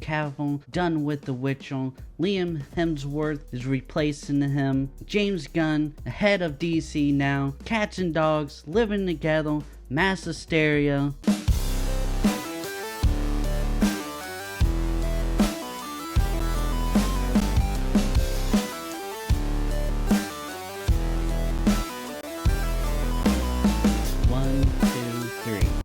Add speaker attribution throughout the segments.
Speaker 1: Cavill done with The Witcher. Liam Hemsworth is replacing him. James Gunn, head of DC now. Cats and dogs living together. Mass hysteria.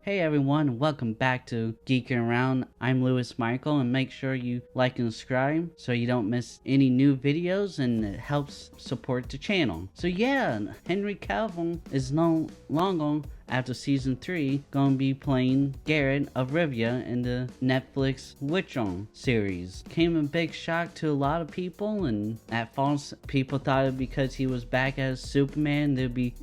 Speaker 1: Hey everyone, welcome back to Geeking Around. I'm Lewis Michael, and make sure you like and subscribe so you don't miss any new videos, and it helps support the channel. So yeah, Henry Cavill is no longer, after season 3, gonna be playing Geralt of Rivia in the Netflix Witcher series. Came a big shock to a lot of people, and at first people thought it because he was back as Superman there'd be,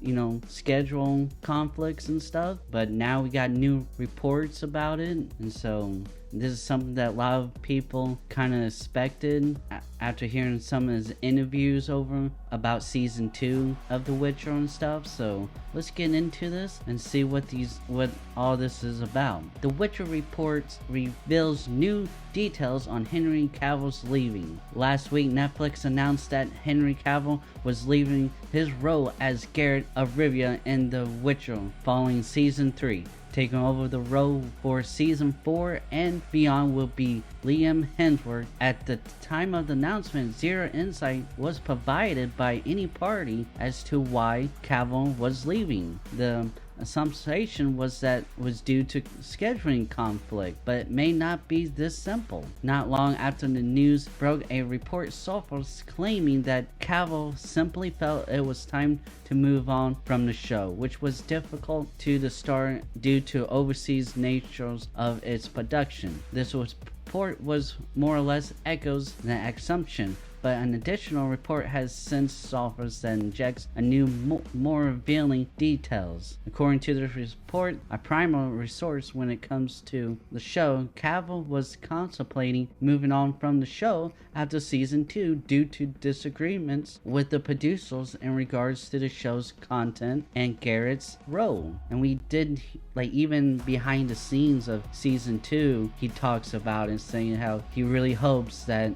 Speaker 1: schedule conflicts and stuff, but now we got new reports about it, and so this is something that a lot of people kind of expected after hearing some of his interviews over about season 2 of The Witcher and stuff. So let's get into this and see what all this is about. The Witcher reports reveals new details on Henry Cavill's leaving. Last week, Netflix announced that Henry Cavill was leaving his role as Geralt of Rivia in The Witcher following season 3. Taking over the role for season 4 and beyond will be Liam Hemsworth. At the time of the announcement, zero insight was provided by any party as to why Cavill was leaving. The assumption was that was due to scheduling conflict, but it may not be this simple. Not long after the news broke, a report surfaced claiming that Cavill simply felt it was time to move on from the show, which was difficult to the star due to overseas natures of its production. This report was more or less echoes the assumption, but an additional report has since surfaced that injects a new, more revealing details. According to the report, a primary source when it comes to the show, Cavill was contemplating moving on from the show after season 2 due to disagreements with the producers in regards to the show's content and Geralt's role. And we did, even behind the scenes of season 2, he talks about it, saying how he really hopes that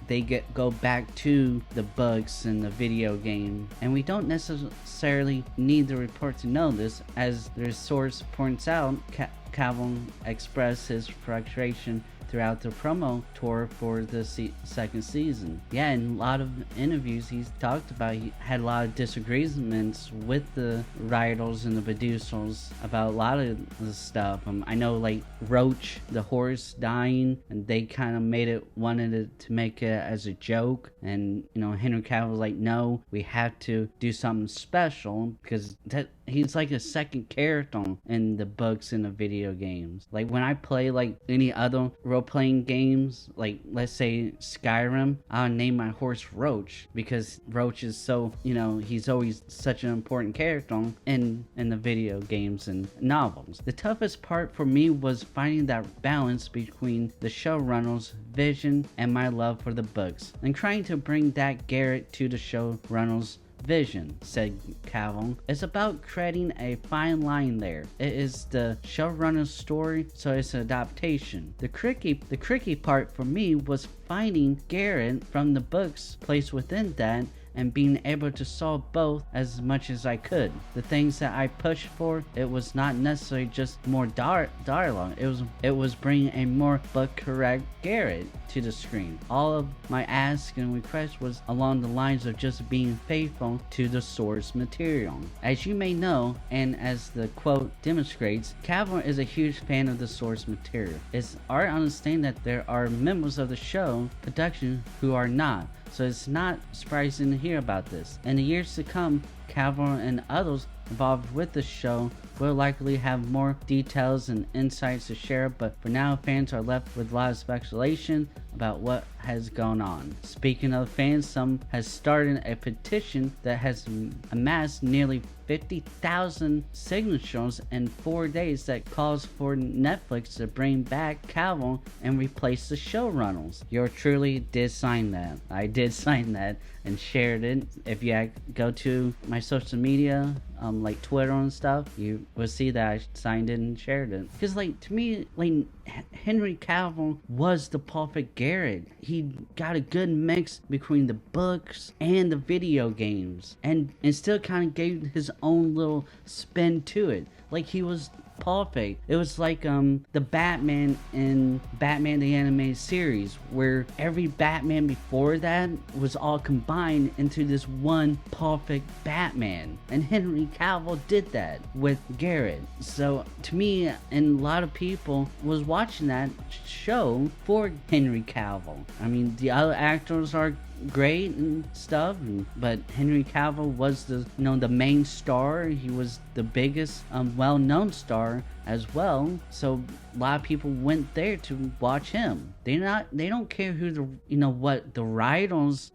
Speaker 1: they go back to the books in the video game. And we don't necessarily need the report to know this, as the source points out. Cavill expressed his frustration throughout the promo tour for the second season. Yeah, in a lot of interviews he's talked about he had a lot of disagreements with the writers and the producers about a lot of the stuff. I know Roach, the horse dying, and they kind of wanted it to make it as a joke, and Henry Cavill was like, no, we have to do something special because he's like a second character in the books and the video games. Like when I play any other role-playing games, let's say Skyrim, I'll name my horse Roach because Roach is so, he's always such an important character in the video games and novels. The toughest part for me was finding that balance between the showrunner's vision and my love for the books, and trying to bring that Geralt to the showrunner's vision, said Cavill. It's about creating a fine line there. It is the showrunner's story, so it's an adaptation. The tricky part for me was finding Geralt from the books placed within that and being able to solve both as much as I could. The things that I pushed for, it was not necessarily just more dialogue. It was bringing a more but correct Geralt to the screen. All of my ask and request was along the lines of just being faithful to the source material. As you may know, and as the quote demonstrates, Cavill is a huge fan of the source material. It's our understanding that there are members of the show production who are not. So it's not surprising to hear about this. In the years to come, Cavill and others involved with the show will likely have more details and insights to share, but for now fans are left with a lot of speculation about what has gone on. Speaking of fans, some has started a petition that has amassed nearly 50,000 signatures in 4 days that calls for Netflix to bring back Cavill and replace the showrunners. Yours truly did sign that. I did sign that and shared it. If you go to my social media, like Twitter and stuff, you will see that I signed it and shared it. Because to me, Henry Cavill was the perfect Garrett. He got a good mix between the books and the video games, and still kind of gave his own little spin to it. Like, he was perfect. It was like the Batman in Batman the Animated Series, where every Batman before that was all combined into this one perfect Batman, and Henry Cavill did that with Garrett. So to me, and a lot of people was watching that show for Henry Cavill. I mean, the other actors are great and stuff, but Henry Cavill was the the main star. He was the biggest well-known star as well, so a lot of people went there to watch him. They don't care who the what the writer's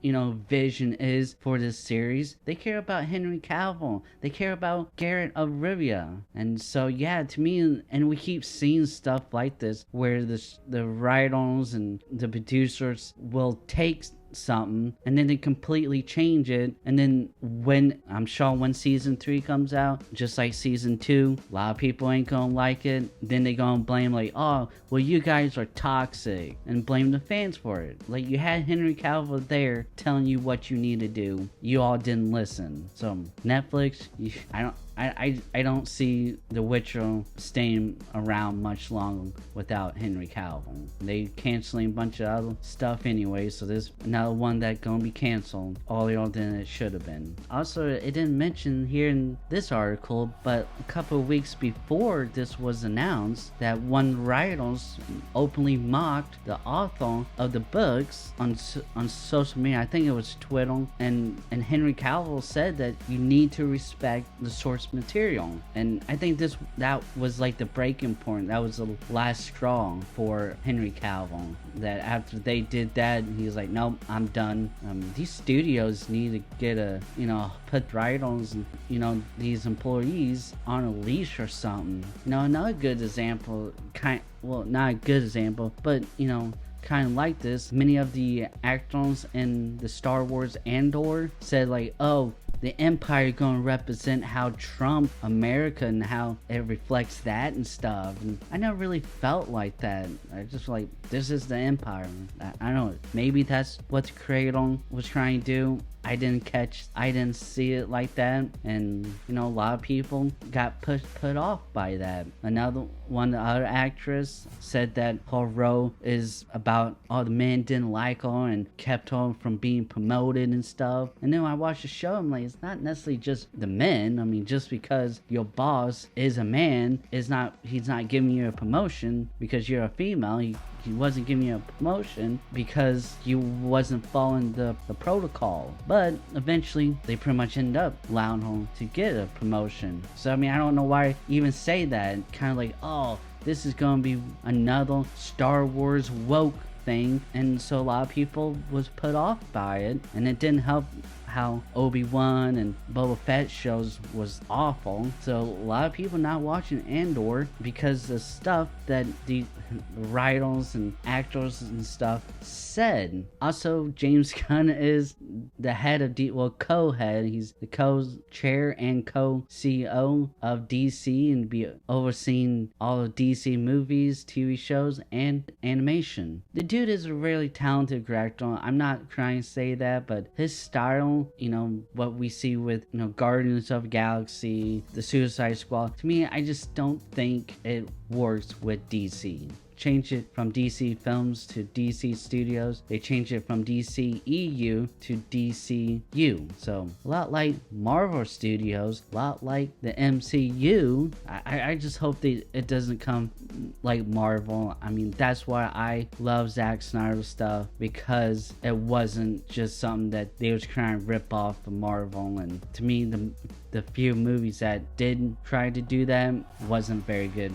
Speaker 1: vision is for this series. They care about Henry Cavill. They care about Garrett of Rivia. And so yeah, to me, and we keep seeing stuff like this where the writers and the producers will take something and then they completely change it, and then when season 3 comes out, just like season 2, a lot of people ain't gonna like it. Then they gonna blame, like, oh well, you guys are toxic, and blame the fans for it. Like, you had Henry Cavill there telling you what you need to do, you all didn't listen. So Netflix, I don't see The Witcher staying around much longer without Henry Cavill. They canceling a bunch of other stuff anyway, so there's another one that gonna be canceled earlier than it should have been. Also, it didn't mention here in this article, but a couple of weeks before this was announced, that one writers openly mocked the author of the books on social media. I think it was Twitter, and Henry Cavill said that you need to respect the source material. And I think that was like the breaking point. That was the last straw for Henry Cavill, that after they did that, he was like, nope, I'm done. These studios need to get put writers and these employees on a leash or something. Another good example, not a good example, but kind of like this, many of the actors in the Star Wars Andor said, like, oh, the Empire gonna represent how Trump America and how it reflects that and stuff. And I never really felt like that. I just like, this is the Empire. I don't know, maybe that's what the creator was trying to do. I didn't see it like that, and a lot of people got put off by that. Another one, the other actress, said that her role is about all the men didn't like her and kept her from being promoted and stuff. And then when I watched the show, I'm like, it's not necessarily just the men. I mean, just because your boss is a man he's not giving you a promotion because you're a female. He wasn't giving you a promotion because you wasn't following the protocol. But eventually they pretty much end up allowing her to get a promotion. So I mean, I don't know why even say that. Kind of like, oh, this is gonna be another Star Wars woke thing. And so a lot of people was put off by it, and it didn't help how Obi-Wan and Boba Fett shows was awful. So a lot of people not watching Andor because the stuff that the writers and actors and stuff said. Also, James Gunn is the head of co-head. He's the co-chair and co-CEO of DC, and be overseeing all of DC movies, TV shows, and animation. The dude is a really talented director. I'm not trying to say that, but his style, what we see with Guardians of the Galaxy, the Suicide Squad, to me, I just don't think it works with DC. Change it from DC Films to DC Studios. They changed it from DC EU to DCU. So a lot like Marvel Studios, a lot like the MCU. I just hope that it doesn't come like Marvel. I mean, that's why I love Zack Snyder's stuff, because it wasn't just something that they was trying to rip off of Marvel. And to me, the few movies that did try to do that wasn't very good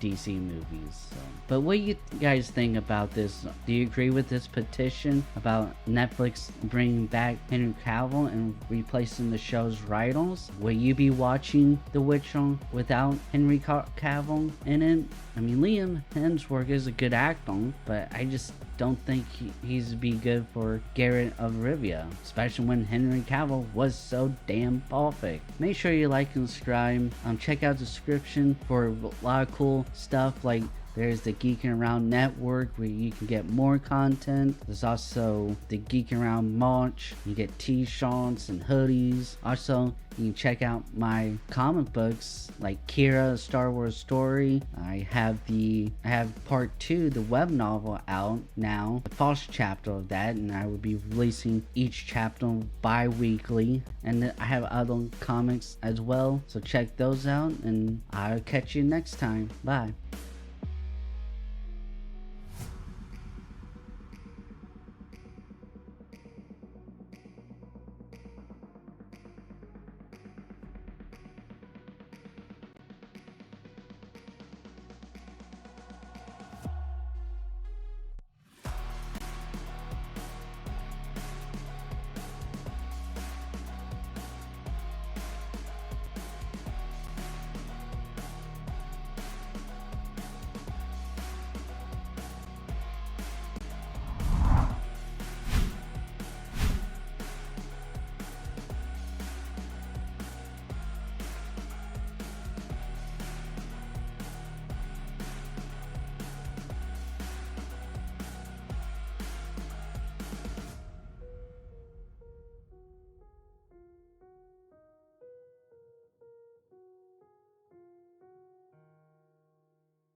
Speaker 1: DC movies. So. But what do you guys think about this? Do you agree with this petition about Netflix bringing back Henry Cavill and replacing the show's writers? Will you be watching The Witcher without Henry Cavill in it? I mean, Liam Hemsworth is a good actor, but I just don't think he's be good for Garrett of Rivia, especially when Henry Cavill was so damn perfect. Make sure you like and subscribe. Check out the description for a lot of cool stuff like There's the Geeking Around Network where you can get more content. There's also the Geeking Around merch. You get t-shirts and hoodies. Also, you can check out my comic books like Kira, a Star Wars story. I have part 2, the web novel, out now, the first chapter of that, and I will be releasing each chapter bi-weekly. And I have other comics as well, so check those out, and I'll catch you next time. Bye.